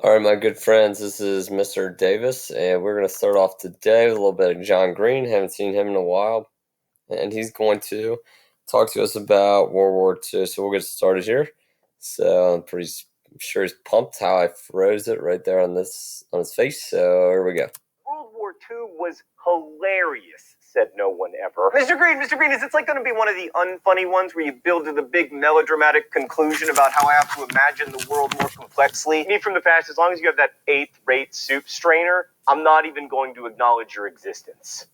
All right, my good friends, this is Mr. Davis, and we're going to start off today with a little bit of John Green. Haven't seen him in a while, and he's going to talk to us about World War II. So we'll get started here. So I'm pretty sure he's pumped how I froze it right there on his face. So here we go. World War II was hilarious, said no one ever. Mr. Green, is it like going to be one of the unfunny ones where you build to the big melodramatic conclusion about how I have to imagine the world more complexly? Me from the past, as long as you have that 8th-rate soup strainer, I'm not even going to acknowledge your existence.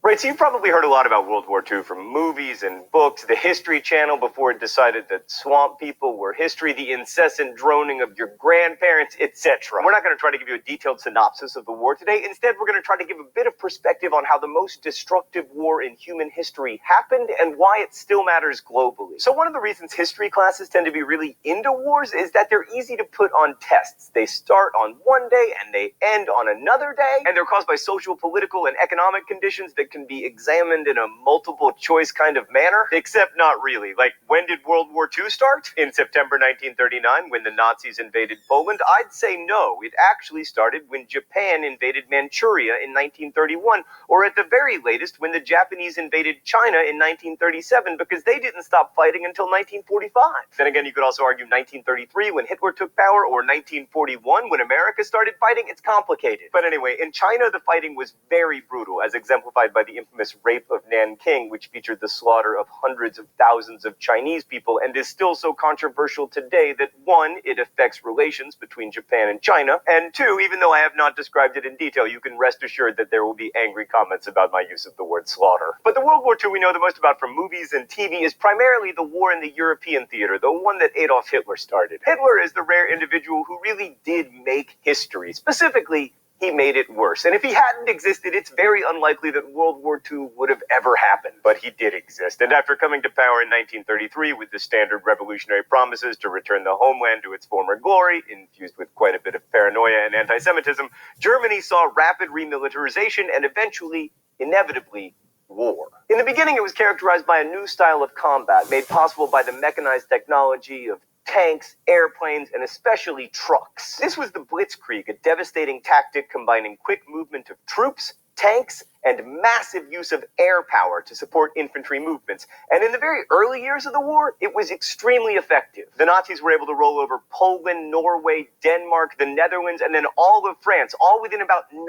Right, so you've probably heard a lot about World War II from movies and books, the History Channel before it decided that swamp people were history, the incessant droning of your grandparents, etc. We're not going to try to give you a detailed synopsis of the war today. Instead, we're going to try to give a bit of perspective on how the most destructive war in human history happened and why it still matters globally. So one of the reasons history classes tend to be really into wars is that they're easy to put on tests. They start on one day and they end on another day, and they're caused by social, political, and economic conditions that can be examined in a multiple choice kind of manner, except not really. Like, when did World War II start? In September 1939, when the Nazis invaded Poland? I'd say no. It actually started when Japan invaded Manchuria in 1931, or at the very latest, when the Japanese invaded China in 1937, because they didn't stop fighting until 1945. Then again, you could also argue 1933, when Hitler took power, or 1941, when America started fighting. It's complicated. But anyway, in China, the fighting was very brutal, as exemplified by the infamous rape of Nanking, which featured the slaughter of hundreds of thousands of Chinese people, and is still so controversial today that, one, it affects relations between Japan and China, and two, even though I have not described it in detail, you can rest assured that there will be angry comments about my use of the word slaughter. But the World War II we know the most about from movies and TV is primarily the war in the European theater, the one that Adolf Hitler started. Hitler is the rare individual who really did make history. Specifically, he made it worse. And if he hadn't existed, it's very unlikely that World War II would have ever happened. But he did exist. And after coming to power in 1933 with the standard revolutionary promises to return the homeland to its former glory, infused with quite a bit of paranoia and anti-Semitism, Germany saw rapid remilitarization and eventually, inevitably, war. In the beginning, it was characterized by a new style of combat made possible by the mechanized technology of tanks, airplanes, and especially trucks. This was the Blitzkrieg, a devastating tactic combining quick movement of troops, tanks, and massive use of air power to support infantry movements. And in the very early years of the war, it was extremely effective. The Nazis were able to roll over Poland, Norway, Denmark, the Netherlands, and then all of France, all within about 9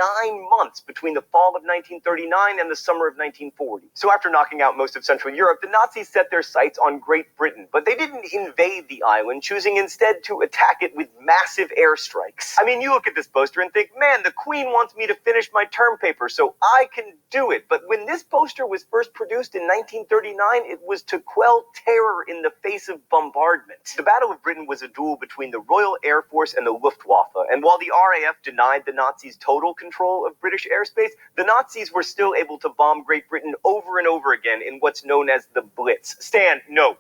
months between the fall of 1939 and the summer of 1940. So after knocking out most of Central Europe, the Nazis set their sights on Great Britain, but they didn't invade the island, choosing instead to attack it with massive airstrikes. I mean, you look at this poster and think, man, the Queen wants me to finish my term paper, so I can do it. But when this poster was first produced in 1939, it was to quell terror in the face of bombardment. The Battle of Britain was a duel between the Royal Air Force and the Luftwaffe, and while the RAF denied the Nazis total control of British airspace, the Nazis were still able to bomb Great Britain over and over again in what's known as the Blitz. Stan, no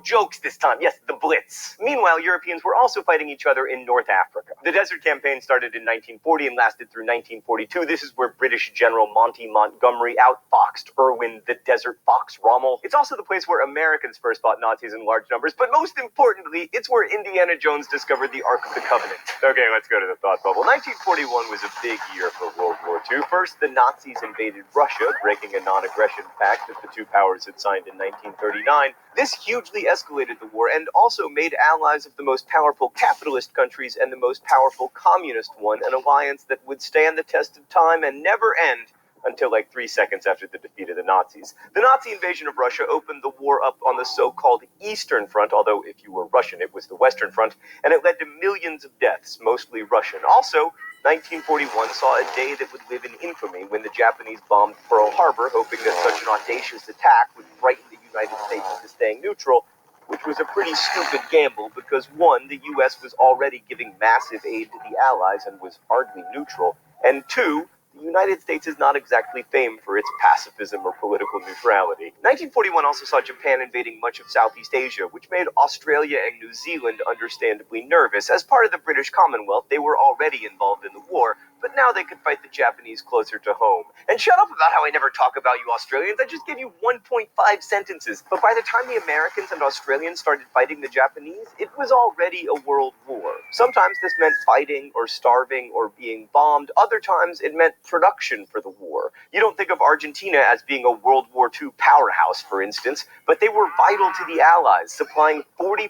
jokes this time. Yes, the Blitz. Meanwhile, Europeans were also fighting each other in North Africa. The Desert Campaign started in 1940 and lasted through 1942. This is where British General Monty Montgomery outfoxed Irwin the Desert Fox Rommel. It's also the place where Americans first fought Nazis in large numbers, but most importantly, it's where Indiana Jones discovered the Ark of the Covenant. Okay, let's go to the thought bubble. 1941 was a big year for World War II. First, the Nazis invaded Russia, breaking a non-aggression pact that the two powers had signed in 1939. This hugely escalated the war and also made allies of the most powerful capitalist countries and the most powerful communist one an alliance that would stand the test of time and never end until like 3 seconds after the defeat of the Nazis. The Nazi invasion of Russia opened the war up on the so-called Eastern Front, although if you were Russian, it was the Western Front, and it led to millions of deaths, mostly Russian. Also, 1941 saw a day that would live in infamy when the Japanese bombed Pearl Harbor, hoping that such an audacious attack would frighten the United States into staying neutral, which was a pretty stupid gamble because, one, the U.S. was already giving massive aid to the Allies and was hardly neutral, and two, the United States is not exactly famed for its pacifism or political neutrality. 1941 also saw Japan invading much of Southeast Asia, which made Australia and New Zealand understandably nervous. As part of the British Commonwealth, they were already involved in the war, but now they could fight the Japanese closer to home. And shut up about how I never talk about you Australians, I just gave you 1.5 sentences. But by the time the Americans and Australians started fighting the Japanese, it was already a world war. Sometimes this meant fighting or starving or being bombed. Other times it meant production for the war. You don't think of Argentina as being a World War II powerhouse, for instance, but they were vital to the Allies, supplying 40%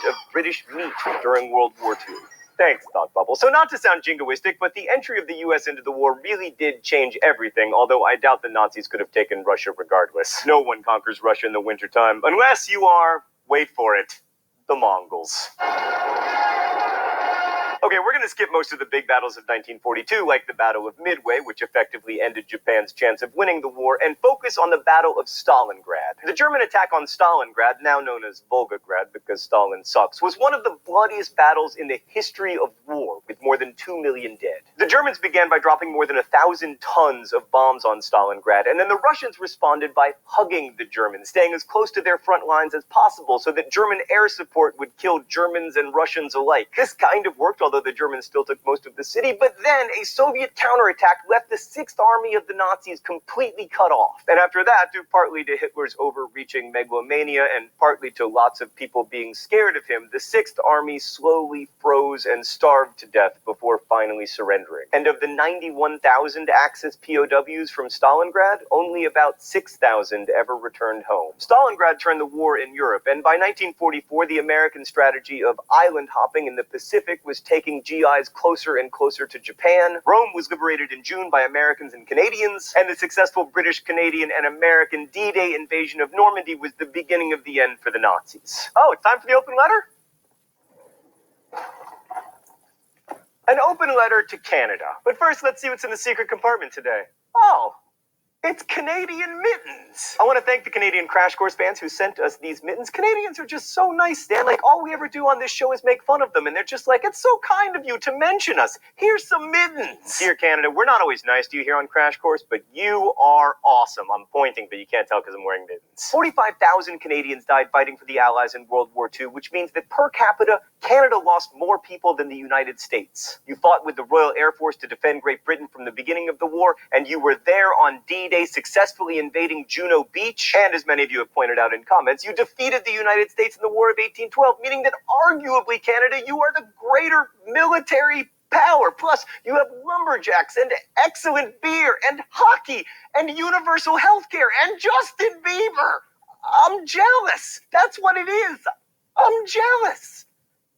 of British meat during World War II. Thanks, Thought Bubble. So not to sound jingoistic, but the entry of the US into the war really did change everything, although I doubt the Nazis could have taken Russia regardless. No one conquers Russia in the wintertime, unless you are, wait for it, the Mongols. Okay, we're going to skip most of the big battles of 1942, like the Battle of Midway, which effectively ended Japan's chance of winning the war, and focus on the Battle of Stalingrad. The German attack on Stalingrad, now known as Volgograd because Stalin sucks, was one of the bloodiest battles in the history of war, with more than 2 million dead. The Germans began by dropping more than 1,000 tons of bombs on Stalingrad, and then the Russians responded by hugging the Germans, staying as close to their front lines as possible so that German air support would kill Germans and Russians alike. This kind of worked, although the Germans still took most of the city, but then a Soviet counterattack left the 6th Army of the Nazis completely cut off. And after that, due partly to Hitler's overreaching megalomania and partly to lots of people being scared of him, the 6th Army slowly froze and starved to death before finally surrendering. And of the 91,000 Axis POWs from Stalingrad, only about 6,000 ever returned home. Stalingrad turned the war in Europe, and by 1944, the American strategy of island hopping in the Pacific was taking GIs closer and closer to Japan. Rome was liberated in June by Americans and Canadians, and the successful British, Canadian, and American D-Day invasion of Normandy was the beginning of the end for the Nazis. Oh, it's time for the open letter? An open letter to Canada. But first, let's see what's in the secret compartment today. Oh, it's Canadian mittens. I want to thank the Canadian Crash Course fans who sent us these mittens. Canadians are just so nice, Stan. Like, all we ever do on this show is make fun of them, and they're just like, it's so kind of you to mention us. Here's some mittens. Dear Canada, we're not always nice to you here on Crash Course, but you are awesome. I'm pointing, but you can't tell because I'm wearing mittens. 45,000 Canadians died fighting for the Allies in World War II, which means that per capita, Canada lost more people than the United States. You fought with the Royal Air Force to defend Great Britain from the beginning of the war, and you were there on D-Day successfully invading Juno Beach, and as many of you have pointed out in comments, you defeated the United States in the War of 1812, meaning that arguably, Canada, you are the greater military power. Plus, you have lumberjacks and excellent beer and hockey and universal healthcare and Justin Bieber. I'm jealous. That's what it is. I'm jealous.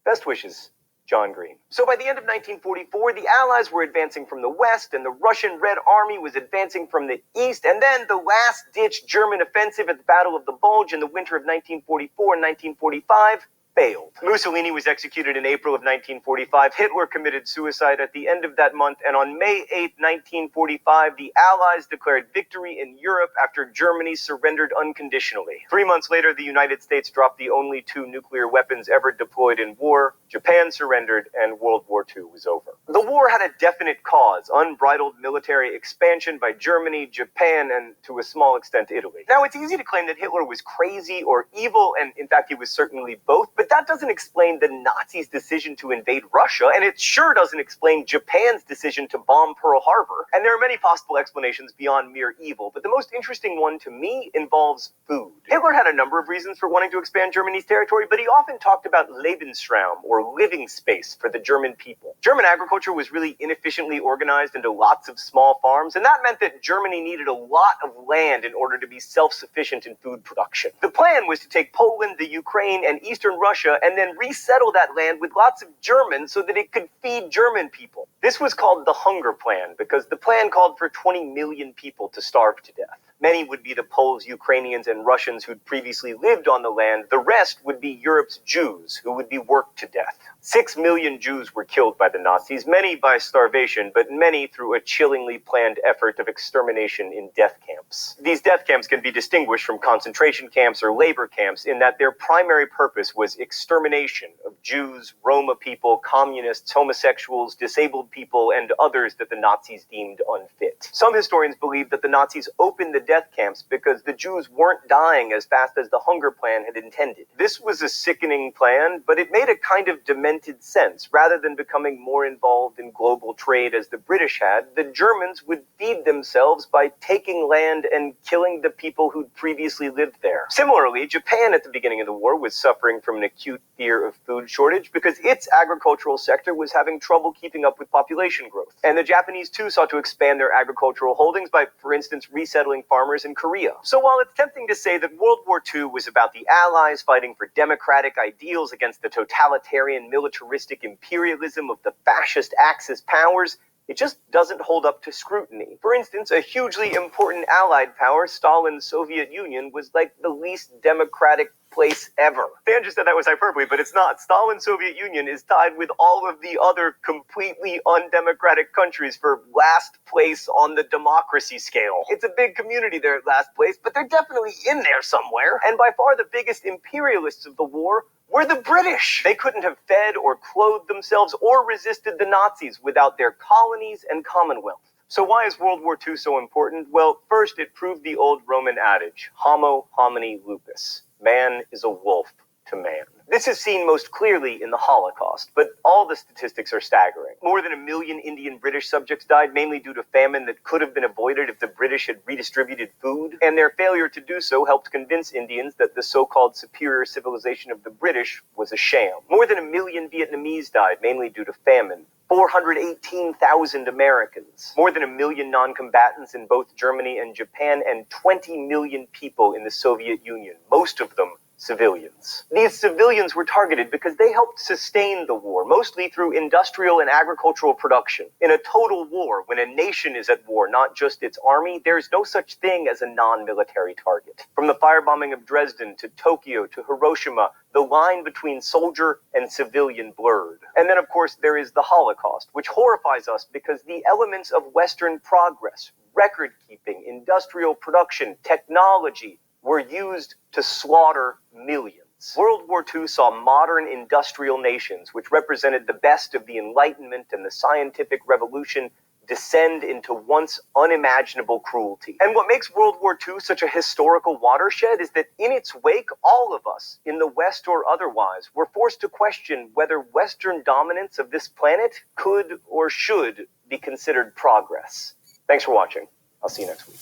Best wishes, John Green. So by the end of 1944, the Allies were advancing from the west, and the Russian Red Army was advancing from the east, and then the last-ditch German offensive at the Battle of the Bulge in the winter of 1944 and 1945 failed. Mussolini was executed in April of 1945. Hitler committed suicide at the end of that month, and on May 8, 1945, the Allies declared victory in Europe after Germany surrendered unconditionally. 3 months later, the United States dropped the only 2 nuclear weapons ever deployed in war. Japan surrendered, and World War II was over. The war had a definite cause: unbridled military expansion by Germany, Japan, and to a small extent Italy. Now, it's easy to claim that Hitler was crazy or evil, and in fact he was certainly both, but that doesn't explain the Nazis' decision to invade Russia, and it sure doesn't explain Japan's decision to bomb Pearl Harbor. And there are many possible explanations beyond mere evil, but the most interesting one to me involves food. Hitler had a number of reasons for wanting to expand Germany's territory, but he often talked about Lebensraum, or living space, for the German people. German agriculture was really inefficiently organized into lots of small farms, and that meant that Germany needed a lot of land in order to be self-sufficient in food production. The plan was to take Poland, the Ukraine, and Eastern Russia and then resettle that land with lots of Germans so that it could feed German people. This was called the Hunger Plan because the plan called for 20 million people to starve to death. Many would be the Poles, Ukrainians, and Russians who'd previously lived on the land. The rest would be Europe's Jews, who would be worked to death. 6 million Jews were killed by the Nazis, many by starvation, but many through a chillingly planned effort of extermination in death camps. camps. These death camps can be distinguished from concentration camps or labor camps in that their primary purpose was extermination of Jews, Roma people, communists, homosexuals, disabled people, and others that the Nazis deemed unfit. Some historians believe that the Nazis opened the death camps because the Jews weren't dying as fast as the hunger plan had intended. This was a sickening plan, but it made a kind of demented sense. Rather than becoming more involved in global trade as the British had, the Germans would feed themselves by taking land and killing the people who'd previously lived there. Similarly, Japan at the beginning of the war was suffering from an acute fear of food shortage because its agricultural sector was having trouble keeping up with population growth. And the Japanese too sought to expand their agricultural holdings by, for instance, resettling farmers in Korea. So while it's tempting to say that World War II was about the Allies fighting for democratic ideals against the totalitarian militaristic imperialism of the fascist Axis powers, it just doesn't hold up to scrutiny. For instance, a hugely important Allied power, Stalin's Soviet Union, was like the least democratic place ever. Dan just said that was hyperbole, but it's not. Stalin's Soviet Union is tied with all of the other completely undemocratic countries for last place on the democracy scale. It's a big community there at last place, but they're definitely in there somewhere. And by far the biggest imperialists of the war were the British. They couldn't have fed or clothed themselves or resisted the Nazis without their colonies and commonwealth. So why is World War II so important? Well, first, it proved the old Roman adage, homo homini lupus. Man is a wolf to man. This is seen most clearly in the Holocaust, but all the statistics are staggering. More than 1 million Indian British subjects died, mainly due to famine that could have been avoided if the British had redistributed food, and their failure to do so helped convince Indians that the so-called superior civilization of the British was a sham. More than 1 million Vietnamese died, mainly due to famine. 418,000 Americans, more than 1 million non-combatants in both Germany and Japan, and 20 million people in the Soviet Union, most of them civilians. These civilians were targeted because they helped sustain the war, mostly through industrial and agricultural production. In a total war, when a nation is at war, not just its army, there's no such thing as a non-military target. From the firebombing of Dresden to Tokyo to Hiroshima, the line between soldier and civilian blurred. And then, of course, there is the Holocaust, which horrifies us because the elements of Western progress, record-keeping, industrial production, technology, were used to slaughter millions. World War II saw modern industrial nations, which represented the best of the Enlightenment and the scientific revolution, descend into once unimaginable cruelty. And what makes World War II such a historical watershed is that in its wake, all of us, in the West or otherwise, were forced to question whether Western dominance of this planet could or should be considered progress. Thanks for watching. I'll see you next week.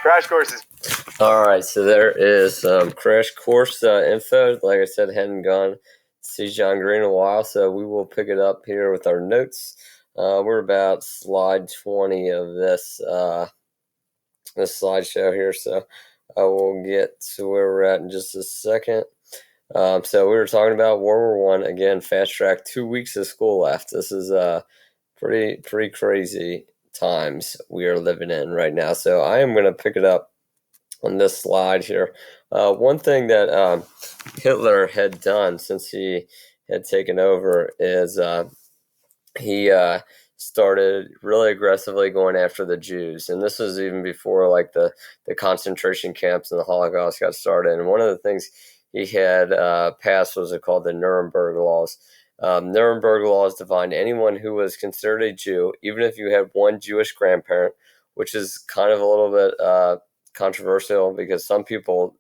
Crash courses. Alright, so there is crash course info. Like I said, hadn't gone to see John Green in a while, so we will pick it up here with our notes. We're about slide 20 of this slideshow here, so I will get to where we're at in just a second. So we were talking about World War I. Again, fast track, 2 weeks of school left. This is pretty crazy times we are living in right now. So I am going to pick it up on this slide here. One thing that Hitler had done since he had taken over is he started really aggressively going after the Jews. And this was even before like the concentration camps and the Holocaust got started. And one of the things he had passed was called the Nuremberg Laws. Nuremberg laws defined anyone who was considered a Jew, even if you had one Jewish grandparent, which is kind of a little bit controversial because some people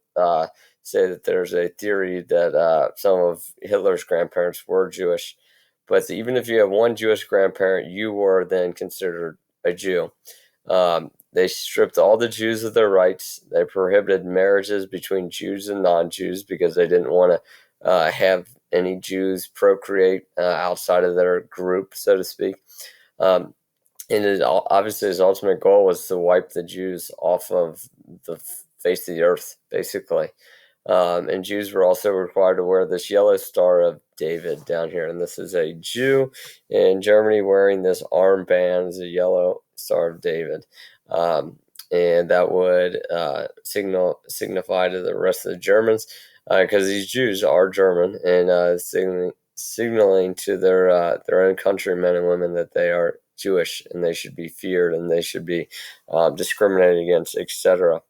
say that there's a theory that some of Hitler's grandparents were Jewish. But even if you have one Jewish grandparent, you were then considered a Jew. They stripped all the Jews of their rights. They prohibited marriages between Jews and non-Jews because they didn't want to have any Jews procreate outside of their group, so to speak. And obviously his ultimate goal was to wipe the Jews off of the face of the earth, basically. And Jews were also required to wear this yellow Star of David down here. And this is a Jew in Germany wearing this armband as a yellow Star of David. And that would signify to the rest of the Germans, because these Jews are German, and signaling to their own countrymen and women that they are Jewish and they should be feared and they should be discriminated against, etc.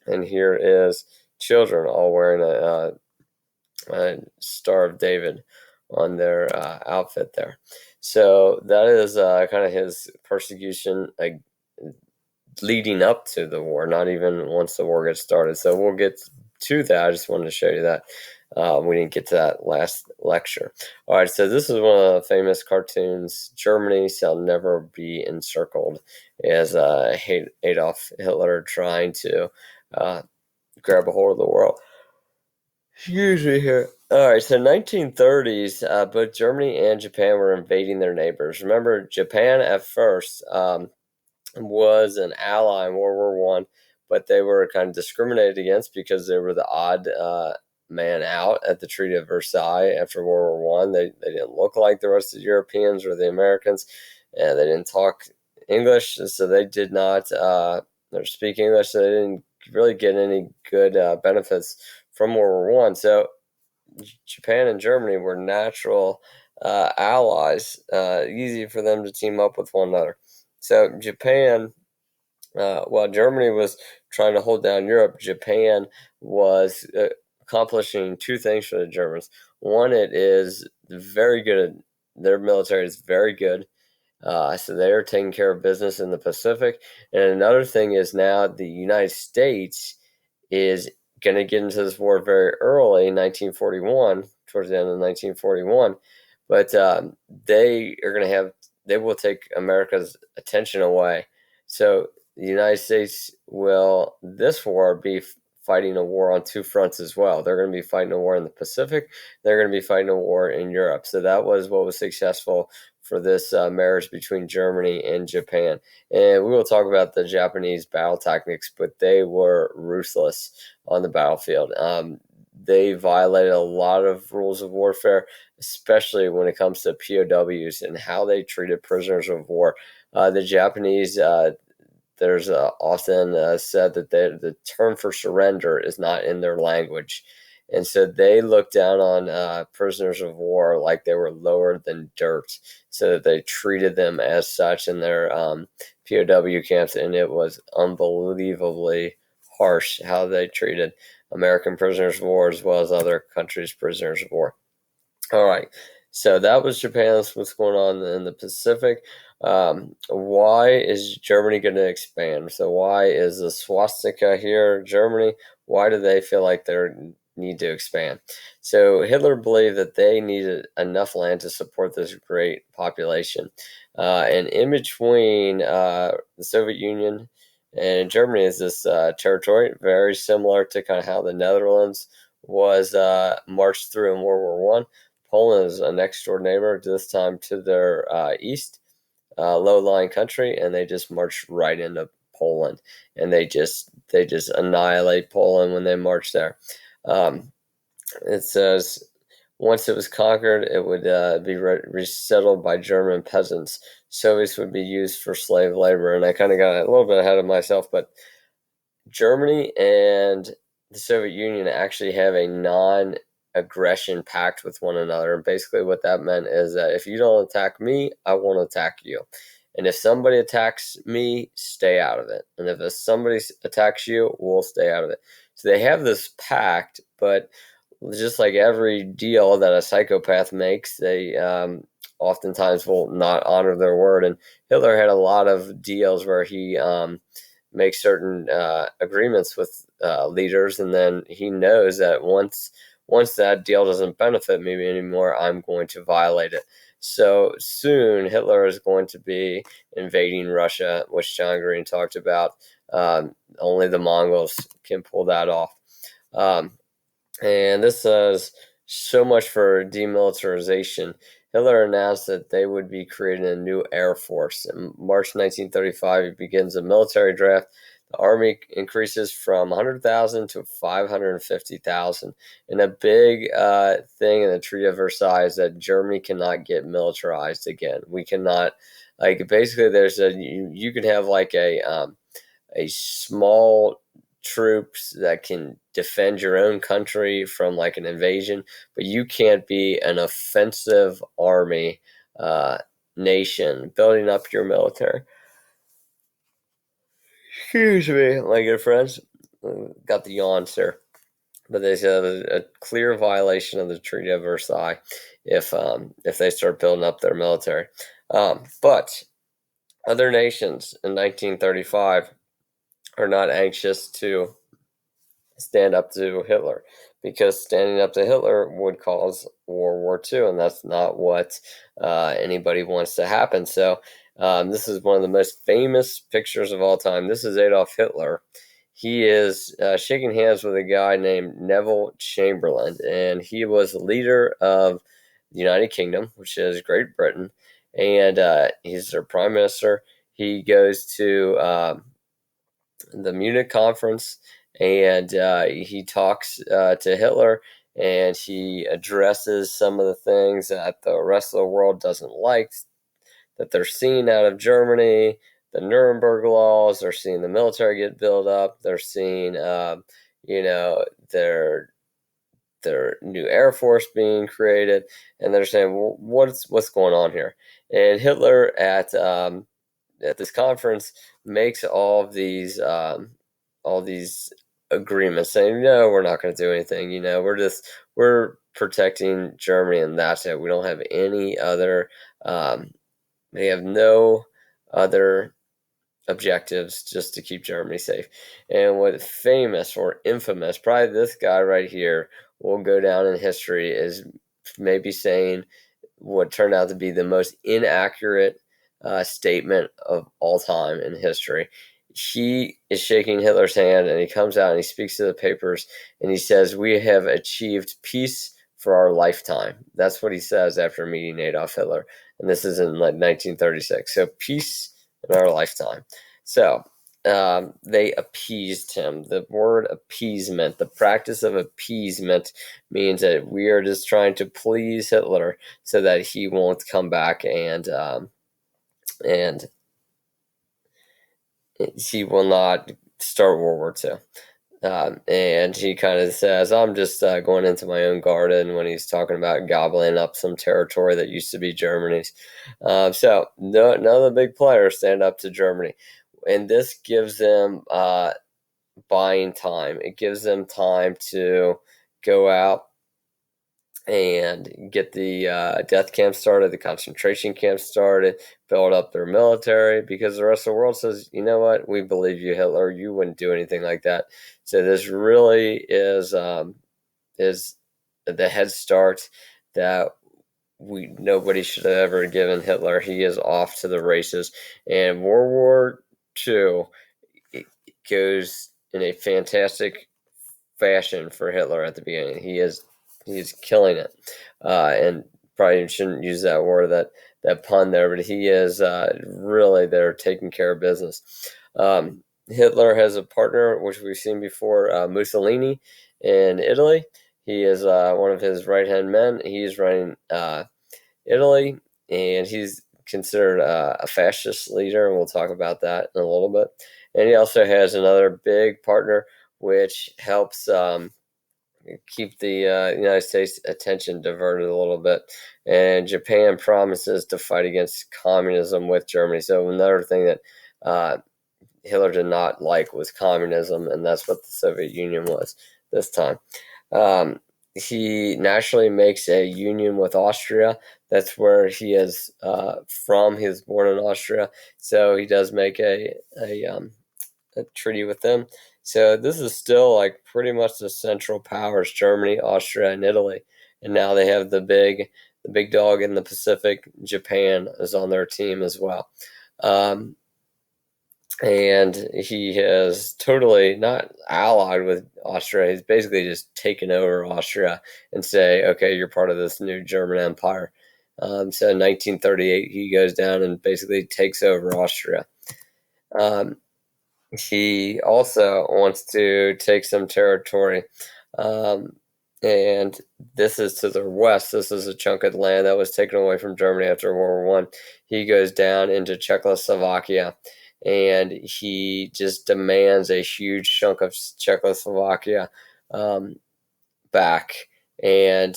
And here is children all wearing a Star of David on their outfit there. So that is kind of his persecution leading up to the war, not even once the war gets started. So we'll get to that. I just wanted to show you that. We didn't get to that last lecture. All right, so this is one of the famous cartoons, Germany Shall Never Be Encircled, as Adolf Hitler trying to grab a hold of the world. Excuse me here. All right, so 1930s, both Germany and Japan were invading their neighbors. Remember, Japan at first was an ally in World War One, but they were kind of discriminated against because they were the odd man out at the Treaty of Versailles after World War One. They didn't look like the rest of the Europeans or the Americans, and they didn't talk English, so they did not speak English. So they didn't really get any good benefits from World War One. So Japan and Germany were natural allies, easy for them to team up with one another. So Japan, while Germany was trying to hold down Europe, Japan was accomplishing two things for the Germans. One, it is very good. Their military is very good. So they're taking care of business in the Pacific. And another thing is now the United States is going to get into this war very early, 1941, towards the end of 1941. But they will take America's attention away. So the United States will, this war, be fighting a war on two fronts as well. They're going to be fighting a war in the Pacific. They're going to be fighting a war in Europe. So that was what was successful for this marriage between Germany and Japan. And we will talk about the Japanese battle tactics, but they were ruthless on the battlefield. They violated a lot of rules of warfare, especially when it comes to POWs and how they treated prisoners of war. The Japanese, there's often said that the term for surrender is not in their language. And so they looked down on prisoners of war like they were lower than dirt. So that they treated them as such in their POW camps. And it was unbelievably harsh how they treated American prisoners of war as well as other countries' prisoners of war. All right. So that was Japan. That's what's going on in the Pacific. Why is Germany going to expand? So why is the swastika here, Germany? Why do they feel like they need to expand? So Hitler believed that they needed enough land to support this great population. And in between the Soviet Union and Germany is this territory, very similar to kind of how the Netherlands was marched through in World War One. Poland is a next door neighbor, this time to their east, low-lying country, and they just marched right into Poland, and they just annihilate Poland when they march there. It says once it was conquered, it would be resettled by German peasants. Soviets would be used for slave labor, and I kind of got a little bit ahead of myself, but Germany and the Soviet Union actually have a non-aggression pact with one another. And basically what that meant is that if you don't attack me, I won't attack you. And if somebody attacks me, stay out of it. And if somebody attacks you, we'll stay out of it. So they have this pact, but just like every deal that a psychopath makes, they oftentimes will not honor their word. And Hitler had a lot of deals where he make certain agreements with leaders, and then he knows that once that deal doesn't benefit me anymore, I'm going to violate it. So soon Hitler is going to be invading Russia, which John Green talked about. Only the Mongols can pull that off. And this says so much for demilitarization. Hitler announced that they would be creating a new air force. In March 1935, he begins a military draft. The army increases from 100,000 to 550,000. And a big thing in the Treaty of Versailles is that Germany cannot get militarized again. We cannot, basically there's you can have a small troops that can defend your own country from an invasion, but you can't be an offensive army nation, building up your military. Excuse me, my good friends. Got the yawns there. But they said a clear violation of the Treaty of Versailles if they start building up their military. But other nations in 1935 are not anxious to stand up to Hitler because standing up to Hitler would cause World War II, and that's not what anybody wants to happen. So, this is one of the most famous pictures of all time. This is Adolf Hitler. He is shaking hands with a guy named Neville Chamberlain, and he was the leader of the United Kingdom, which is Great Britain, and he's their prime minister. He goes to the Munich conference, and he talks to Hitler, and he addresses some of the things that the rest of the world doesn't like that they're seeing out of Germany. The Nuremberg laws, they're seeing the military get built up. They're seeing, their new air force being created, and they're saying, well, what's going on here? And Hitler at this conference makes all these agreements saying, no, we're not going to do anything. We're protecting Germany, and that's it. We don't have any other. They have no other objectives just to keep Germany safe. And what famous or infamous, probably this guy right here will go down in history is maybe saying what turned out to be the most inaccurate statement of all time in history. He is shaking Hitler's hand, and he comes out and he speaks to the papers, and he says, "We have achieved peace for our lifetime." That's what he says after meeting Adolf Hitler, and this is in like 1936. So peace in our lifetime. So they appeased him. The word appeasement, the practice of appeasement, means that we are just trying to please Hitler so that he won't come back and he will not start World War II. And he kind of says, I'm just going into my own garden when he's talking about gobbling up some territory that used to be Germany's. So none of the big players stand up to Germany. And this gives them buying time. It gives them time to go out and get the death camps started, the concentration camps started, build up their military, because the rest of the world says, you know what, we believe you, Hitler. You wouldn't do anything like that. So this really is the head start that nobody should have ever given Hitler. He is off to the races, and World War II goes in a fantastic fashion for Hitler at the beginning. He's killing it, and probably shouldn't use that word, that pun there, but he is really there taking care of business. Hitler has a partner, which we've seen before, Mussolini in Italy. He is one of his right hand men. He's running Italy, and he's considered a fascist leader, and we'll talk about that in a little bit. And he also has another big partner, which helps keep the United States' attention diverted a little bit. And Japan promises to fight against communism with Germany. So another thing that Hitler did not like was communism, and that's what the Soviet Union was this time. He naturally makes a union with Austria. That's where he is from. He was born in Austria, so he does make a treaty with them. So this is still like pretty much the central powers: Germany, Austria, and Italy. And now they have the big dog in the Pacific. Japan is on their team as well. And he has totally not allied with Austria. He's basically just taken over Austria and say, okay, you're part of this new German empire. So in 1938, he goes down and basically takes over Austria. He also wants to take some territory. And this is to the west. This is a chunk of land that was taken away from Germany after World War I. He goes down into Czechoslovakia, and he just demands a huge chunk of Czechoslovakia back. And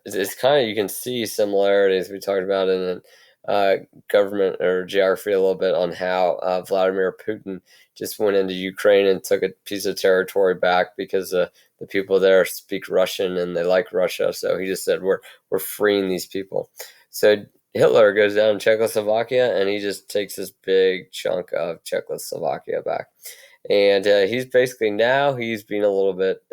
it's kind of, you can see similarities we talked about in government or geography a little bit on how Vladimir Putin just went into Ukraine and took a piece of territory back because the people there speak Russian and they like Russia. So he just said, we're freeing these people. So Hitler goes down to Czechoslovakia and he just takes this big chunk of Czechoslovakia back. And he's basically now he's being a little bit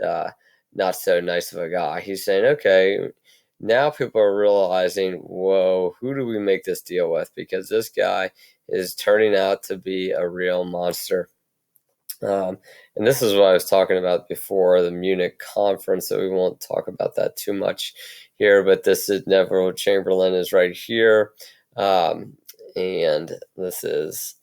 not so nice of a guy. He's saying, okay, now people are realizing, whoa, who do we make this deal with? Because this guy is turning out to be a real monster. And this is what I was talking about before, the Munich conference, so we won't talk about that too much here, but this is Neville Chamberlain is right here. And this is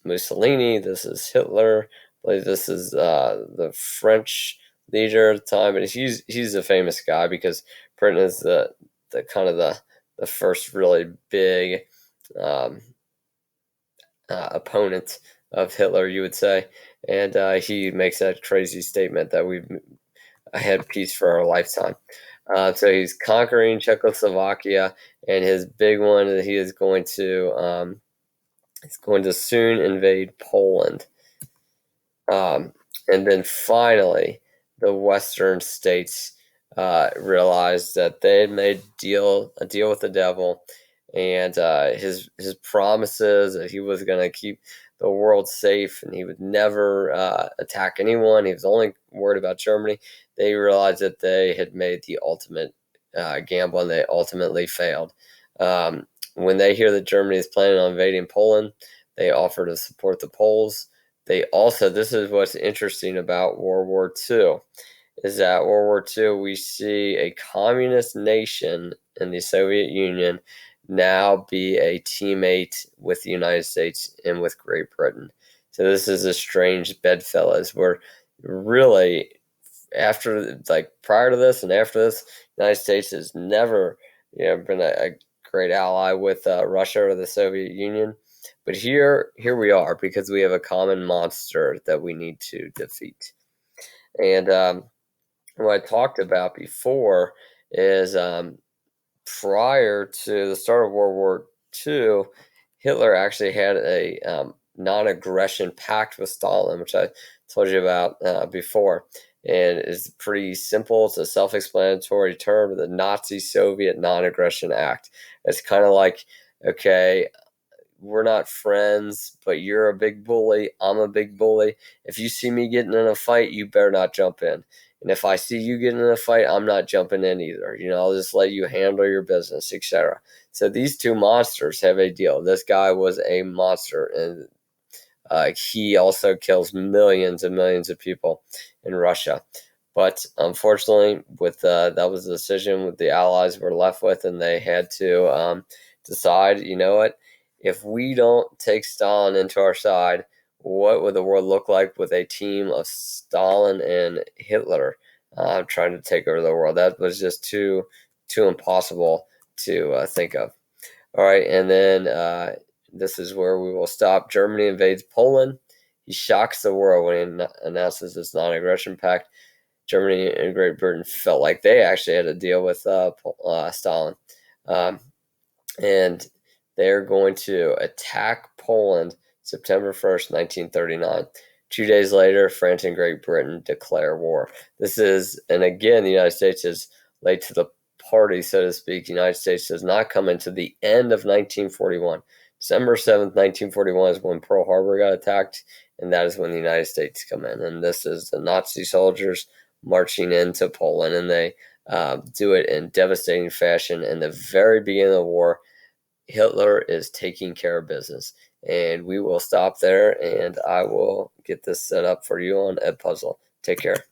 Mussolini, this is Hitler, I believe this is the French leader at the time, and he's a famous guy because Britain is the kind of the first really big opponent of Hitler, you would say, and he makes that crazy statement that we've had peace for our lifetime. So he's conquering Czechoslovakia, and his big one that he is going to soon invade Poland. And then finally, the Western states realized that they had made a deal with the devil, and his promises that he was going to keep the world safe and he would never attack anyone. He was only worried about Germany. They realized that they had made the ultimate gamble and they ultimately failed. When they hear that Germany is planning on invading Poland, they offer to support the Poles. They also, this is what's interesting about World War II, is that World War II, we see a communist nation in the Soviet Union now be a teammate with the United States and with Great Britain. So this is a strange bedfellows where really after, like prior to this and after this, the United States has never been a great ally with Russia or the Soviet Union. But here we are because we have a common monster that we need to defeat. And what I talked about before is prior to the start of World War II, Hitler actually had a non-aggression pact with Stalin, which I told you about before. And it's pretty simple. It's a self-explanatory term, the Nazi-Soviet Non-Aggression Act. It's kind of like, okay, we're not friends, but you're a big bully. I'm a big bully. If you see me getting in a fight, you better not jump in. And if I see you getting in a fight, I'm not jumping in either. I'll just let you handle your business, etc. So these two monsters have a deal. This guy was a monster, and he also kills millions and millions of people in Russia. But unfortunately, with that was the decision the Allies were left with, and they had to decide, you know what, if we don't take Stalin into our side, what would the world look like with a team of Stalin and Hitler trying to take over the world? That was just too impossible to think of. All right, and then this is where we will stop. Germany invades Poland. He shocks the world when he announces this non-aggression pact. Germany and Great Britain felt like they actually had a deal with Stalin. And they're going to attack Poland September 1st, 1939. 2 days later, France and Great Britain declare war. This is, and again, the United States is late to the party, so to speak. The United States does not come into the end of 1941. December 7th, 1941 is when Pearl Harbor got attacked, and that is when the United States come in. And this is the Nazi soldiers marching into Poland, and they do it in devastating fashion. In the very beginning of the war, Hitler is taking care of business. And we will stop there, and I will get this set up for you on Ed Puzzle. Take care.